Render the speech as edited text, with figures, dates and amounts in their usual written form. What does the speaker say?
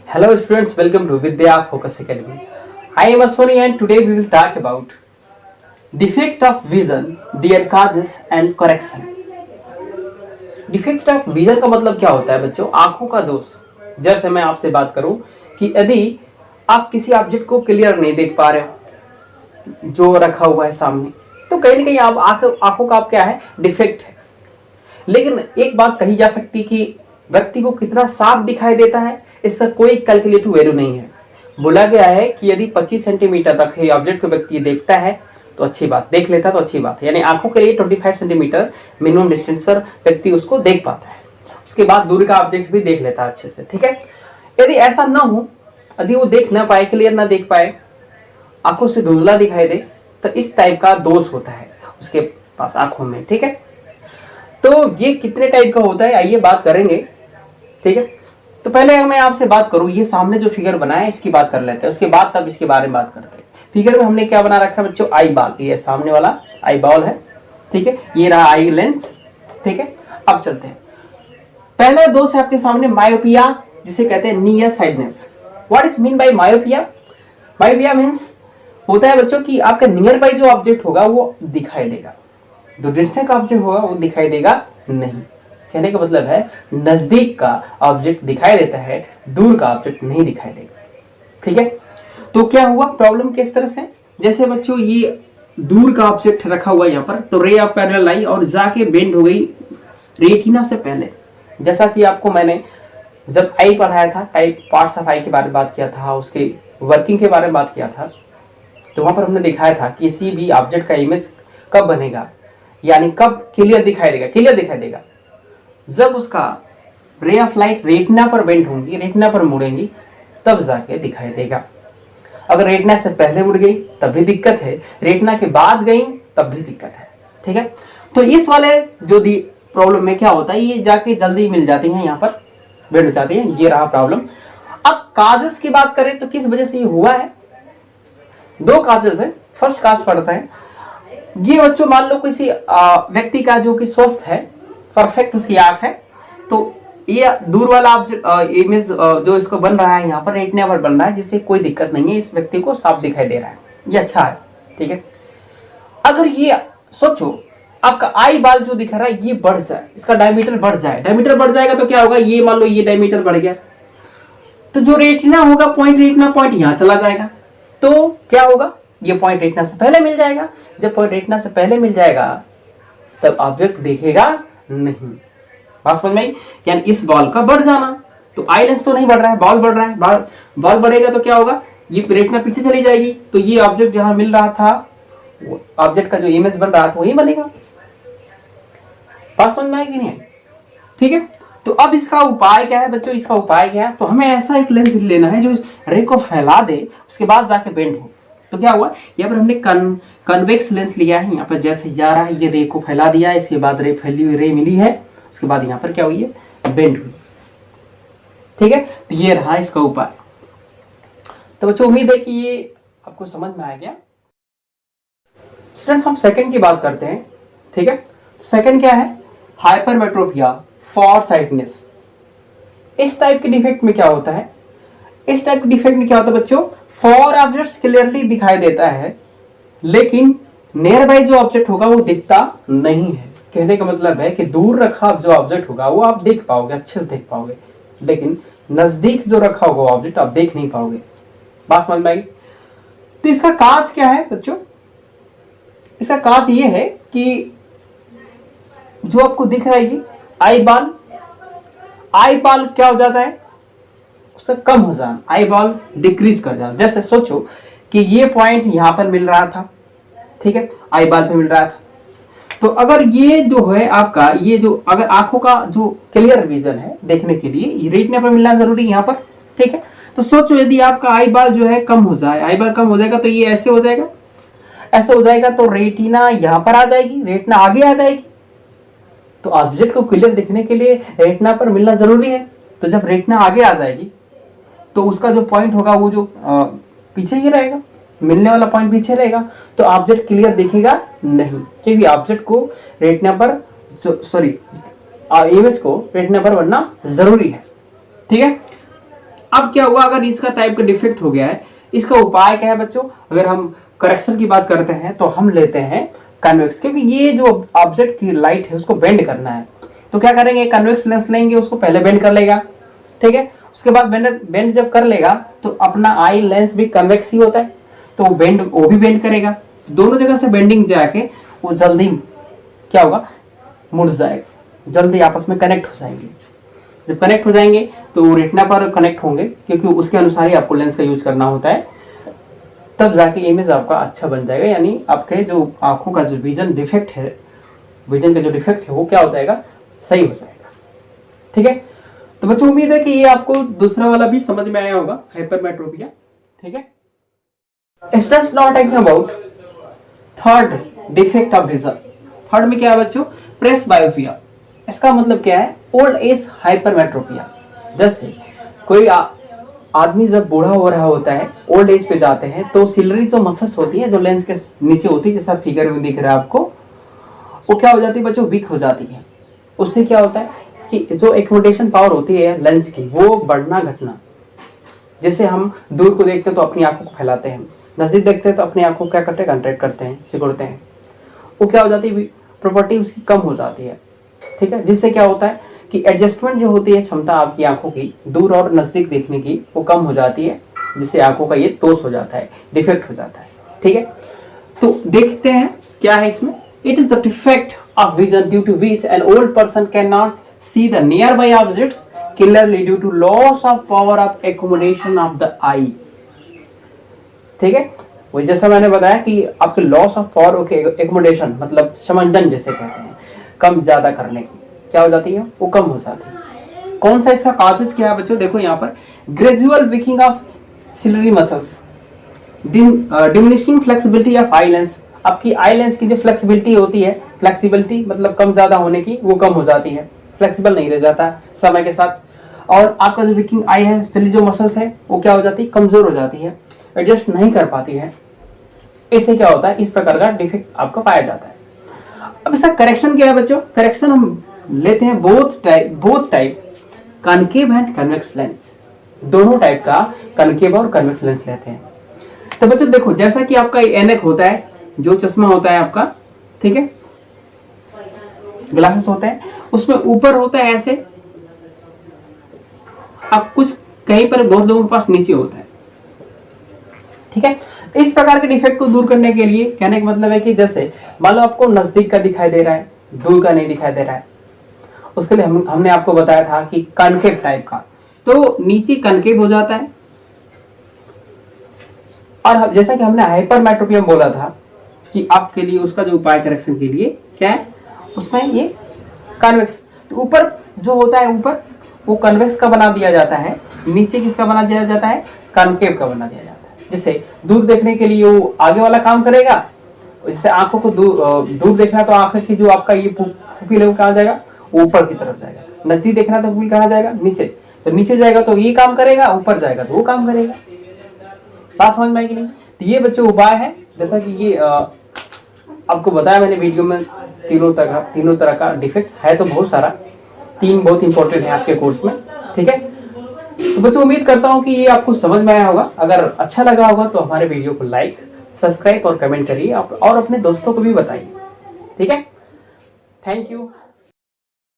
Hello students, welcome to Vidya Focus Academy. I am Aswani and today we will talk about defect of vision, their causes and correction. Defect of vision का मतलब क्या होता है बच्चों? आंखों का दोष। जैसे मैं आपसे बात करूं कि यदि आप किसी ऑब्जेक्ट को क्लियर नहीं देख पा रहे हो जो रखा हुआ है सामने, तो कहीं ना कहीं आप आंखों का आप क्या है, डिफेक्ट है। लेकिन एक बात कही जा सकती कि व्यक्ति को कितना साफ दिखाई देता है, इसका कोई कैलकुलेटिव वैल्यू नहीं है। बोला गया है कि यदि 25 सेंटीमीटर रखे ऑब्जेक्ट को व्यक्ति देखता है तो अच्छी बात, देख लेता है तो अच्छी बात है, यानी आंखों के लिए 25 सेंटीमीटर मिनिमम डिस्टेंस पर व्यक्ति उसको देख पाता है। उसके बाद दूर का ऑब्जेक्ट भी देख लेता है अच्छे से, ठीक है। यदि ऐसा ना हो, यदि वो देख ना पाए, क्लियर ना देख पाए, आंखों से धुंधला दिखाई दे, तो इस टाइप का दोष होता है उसके पास आंखों में, ठीक है। तो ये कितने टाइप का होता है आइए बात करेंगे, ठीक है। तो पहले मैं आपसे बात करूं, ये सामने जो फिगर बना है इसकी बात कर लेते हैं, उसके बाद तब इसके बारे में बात करते हैं। फिगर में हमने क्या बना रखा है बच्चों? आई बॉल, ये सामने वाला आई बॉल है, ठीक है। ये रहा आई लेंस, ठीक है। अब चलते हैं। पहला दोष है आपके सामने मायोपिया, जिसे कहते हैं near sightedness. What is mean by myopia? Myopia means होता है बच्चों कि आपका नियर बाई जो ऑब्जेक्ट होगा वो दिखाई देगा, जो डिस्टेंस का ऑब्जेक्ट होगा वो दिखाई देगा नहीं। कहने का मतलब है नजदीक का ऑब्जेक्ट दिखाई देता है, दूर का ऑब्जेक्ट नहीं दिखाई देगा, ठीक है। तो क्या हुआ प्रॉब्लम किस तरह से? जैसे बच्चों ये दूर का ऑब्जेक्ट रखा हुआ है यहाँ पर, तो रे ऑफ पैरेलल आई और जाके बेंड हो गई रेटिना से पहले। जैसा कि आपको मैंने जब आई पढ़ाया था, टाइप पार्ट्स ऑफ आई के बारे में बात किया था, उसके वर्किंग के बारे में बात किया था, तो वहां पर हमने दिखाया था किसी भी ऑब्जेक्ट का इमेज कब बनेगा, यानी कब क्लियर दिखाई देगा। क्लियर दिखाई देगा जब उसका रे ऑफ लाइट रेटिना पर बेंड होंगी, रेटिना पर मुड़ेंगी, तब जाके दिखाई देगा। अगर रेटिना से पहले मुड़ गई तब भी दिक्कत है, रेटिना के बाद गई तब भी दिक्कत है, ठीक है। तो इस वाले जो प्रॉब्लम में क्या होता है, ये जाके जल्दी मिल जाती हैं, यहाँ पर बेंड हो जाती है। ये रहा प्रॉब्लम। अब काजेस की बात करें तो किस वजह से ये हुआ है? दो काजेस है। फर्स्ट काज पड़ता है, ये बच्चों मान लो किसी व्यक्ति का जो कि स्वस्थ है, परफेक्ट उसकी आंख है, तो ये दूर वाला इमेज जो इसको बन रहा है यहाँ पर रेटिना पर बन रहा है, जिससे कोई दिक्कत नहीं है, इस व्यक्ति को साफ दिखाई दे रहा है, ये अच्छा है, ठीक है। अगर ये सोचो आपका आई बाल जो दिख रहा है ये बढ़ जाए, इसका डायमीटर बढ़ जाए, डायमीटर बढ़ जाएगा तो क्या होगा, ये मान लो ये डायमीटर बढ़ गया, तो जो रेटिना होगा पॉइंट, रेटिना पॉइंट यहाँ चला जाएगा, तो क्या होगा, ये पॉइंट रेटिना से पहले मिल जाएगा। जब पॉइंट रेटिना से पहले मिल जाएगा तब ऑब्जेक्ट देखेगा नहीं। बात समझ में आई? यानी इस बॉल का बढ़ जाना, तो आई लेंस तो नहीं बढ़ रहा है, बॉल बढ़ रहा है। बॉल बढ़ेगा तो क्या होगा, ये रेटिना पीछे चली जाएगी, तो ये ऑब्जेक्ट जहां मिल रहा था, ऑब्जेक्ट का जो इमेज बन रहा था वही बनेगा। बात समझ में आएगी नहीं? ठीक है। तो अब इसका उपाय क्या है बच्चों? इसका उपाय क्या है, तो हमें ऐसा एक लेंस लेना है जो रे को फैला दे, उसके बाद जाके बेंड हो। तो क्या हुआ, यहाँ पर हमने कन्वेक्स लेंस लिया है, यहाँ पर जैसे जा रहा है ये रे को फैला दिया है, इसके बाद रे फैली हुई रे मिली है, उसके बाद यहाँ पर क्या हुई है, बेंड हुई, ठीक है। तो ये रहा इसका उपाय। तो बच्चों उम्मीद है कि ये आपको समझ में आ गया। स्टूडेंट्स हम सेकंड की बात करते हैं, ठीक है। सेकंड क्या है, हाइपरमेट्रोपिया, फॉर साइटनेस। इस टाइप के डिफेक्ट में क्या होता है, इस टाइप के डिफेक्ट में क्या होता है बच्चों, फॉर ऑब्जेक्ट्स क्लियरली दिखाई देता है, लेकिन नियर बाई जो ऑब्जेक्ट होगा वो दिखता नहीं है। कहने का मतलब है कि दूर रखा जो ऑब्जेक्ट होगा वो आप देख पाओगे, अच्छे से देख पाओगे, लेकिन नजदीक जो रखा होगा ऑब्जेक्ट आप देख नहीं पाओगे। बात समझ में आई? तो इसका काज क्या है बच्चों? इसका काज ये है कि जो आपको दिख रहा है ये आई बॉल क्या हो जाता है, उससे कम हो जाना, आई बॉल डिक्रीज कर जाना। जैसे सोचो कि ये पॉइंट यहां पर मिल रहा था, ठीक है, आई बॉल पे मिल रहा था, तो अगर ये जो है आपका, ये जो अगर आंखों का जो क्लियर विजन है देखने के लिए रेटिना पर मिलना जरूरी है यहाँ पर, ठीक है। तो सोचो यदि आपका आई बॉल जो है कम हो जाए, आई बॉल कम हो जाएगा तो ये ऐसे हो जाएगा, ऐसे हो जाएगा, तो रेटिना यहाँ पर आ जाएगी, रेटिना आगे आ जाएगी। तो ऑब्जेक्ट को क्लियर दिखने के लिए रेटिना पर मिलना जरूरी है। तो जब रेटिना आगे आ जाएगी तो उसका जो पॉइंट होगा वो जो पीछे ही रहेगा, मिलने वाला पॉइंट पीछे रहेगा, तो ऑब्जेक्ट क्लियर दिखेगा नहीं, क्योंकि ऑब्जेक्ट को रेटिना पर इमेज को रेटिना पर बनना जरूरी है, ठीक है। अब क्या हुआ, अगर इसका टाइप का डिफेक्ट हो गया है, इसका उपाय क्या है बच्चों? अगर हम करेक्शन की बात करते हैं तो हम लेते हैं कन्वेक्स, क्योंकि ये जो ऑब्जेक्ट की लाइट है उसको बेंड करना है। तो क्या करेंगे, कन्वेक्स लेंस लेंगे, उसको पहले बेंड कर लेगा, ठीक है। उसके बाद बेंड जब कर लेगा तो अपना आई लेंस भी कन्वेक्स ही होता है, तो वो भी बेंड करेगा। दोनों जगह से बेंडिंग जाके वो जल्दी क्या होगा, मुड़ जाएगा, जल्दी आपस में कनेक्ट हो जाएंगे। जब कनेक्ट हो जाएंगे तो रेटिना पर कनेक्ट होंगे, क्योंकि उसके अनुसार ही आपको लेंस का यूज करना होता है, तब जाके इमेज आपका अच्छा बन जाएगा। यानी आपके जो आंखों का जो विजन डिफेक्ट है, विजन का जो डिफेक्ट है वो क्या हो जाएगा, सही हो जाएगा, ठीक है। तो बच्चों उम्मीद है कि ये आपको दूसरा वाला भी समझ में आया होगा, हाइपरमेट्रोपिया, ठीक है। Students now talking about third defect of vision. Third में क्या है बच्चों, प्रेस बायोपिया। इसका मतलब क्या है, ओल्ड एज हाइपरमेट्रोपिया। जैसे कोई आदमी जब बूढ़ा हो रहा होता है, ओल्ड एज पे जाते हैं, तो सिलरी जो मसल्स होती है जो लेंस के नीचे होती है, जैसा फिगर में दिख रहा है आपको, वो क्या हो जाती है बच्चों, वीक हो जाती है। उससे क्या होता है कि जो एक्सप्लोटेशन पावर होती है लेंस की, वो बढ़ना घटना। जैसे हम दूर को देखते हैं तो अपनी आंखों को फैलाते हैं, नजदीक देखते हैं तो अपनी आंखों को क्या करते हैं, कंट्रैक्ट करते हैं, सिकुड़ते हैं। वो क्या हो जाती है, प्रॉपर्टी उसकी कम हो जाती है, ठीक है। जिससे क्या होता है कि एडजस्टमेंट जो होती है क्षमता आपकी आंखों की दूर और नजदीक देखने की, वो कम हो जाती है, जिससे आंखों का ये दोष हो जाता है, डिफेक्ट हो जाता है, ठीक है। तो देखते हैं क्या है इसमें। It is the defect of vision due to which an old person can not see the nearby objects clearly due to loss of power of accommodation of the eye, ठीक है। वही जैसा मैंने बताया कि आपके loss of power okay accommodation मतलब समंजन जैसे कहते हैं, कम ज्यादा करने की क्या हो जाती है, वो कम हो जाती है। कौन सा इसका काजेस क्या है बच्चों, देखो यहाँ पर gradual weakening of ciliary muscles, diminishing flexibility of eye lens. आपकी आई लेंस की जो फ्लेक्सिबिलिटी होती है, फ्लेक्सिबिलिटी मतलब कम ज्यादा होने की, वो कम हो जाती है, फ्लेक्सिबल नहीं रह जाता समय के साथ। और आपका जो वीकिंग आई है, सिली जो मसल्स है वो क्या हो जाती है, कमजोर हो जाती है, एडजस्ट नहीं कर पाती है। इससे क्या होता है, इस प्रकार का डिफेक्ट आपका पाया जाता है। अब इसका करेक्शन क्या है बच्चों, करेक्शन हम लेते हैं both type concave and convex lens, दोनों टाइप का कनकेव और कन्वेक्स लेंस लेते हैं। तो बच्चों देखो, जैसा कि आपका एनक होता है, जो चश्मा होता है आपका, ठीक है, ग्लासेस होते हैं, उसमें ऊपर होता है ऐसे, अब कुछ कहीं पर बहुत लोगों के पास नीचे होता है, ठीक है। तो इस प्रकार के डिफेक्ट को दूर करने के लिए कहने का मतलब है कि जैसे मान लो आपको नजदीक का दिखाई दे रहा है, दूर का नहीं दिखाई दे रहा है, उसके लिए हमने आपको बताया था कि कनकेव टाइप का, तो नीचे कनकेव हो जाता है। और जैसा कि हमने हाइपरमेट्रोपिया बोला था कि आपके लिए उसका जो उपाय करेक्शन के लिए क्या है, उसमें ये कन्वेक्स, तो ऊपर जो होता है ऊपर वो कन्वेक्स का बना दिया जाता है, नीचे किसका बना दिया जाता है, कनकेव का बना दिया जाता है। जिससे दूर देखने के लिए वो आगे वाला काम करेगा, जिससे आंखों को दूर देखना तो आंख की जो आपका ये पुपिल है वो कहाँ जाएगा, ऊपर की तरफ जाएगा। नजदीक देखना तो पुपिल कहाँ जाएगा, नीचे, तो नीचे जाएगा तो ये काम करेगा, ऊपर जाएगा तो वो काम करेगा। बात समझ में आई कि नहीं। तो ये बच्चों उपाय है, जैसा कि ये आपको बताया मैंने वीडियो में, तीनों तरह का डिफेक्ट है, तो बहुत सारा, 3 बहुत इंपॉर्टेंट है आपके कोर्स में, ठीक है। तो बच्चों उम्मीद करता हूं कि ये आपको समझ में आया होगा। अगर अच्छा लगा होगा तो हमारे वीडियो को लाइक, सब्सक्राइब और कमेंट करिए और अपने दोस्तों को भी बताइए, ठीक है। Thank you.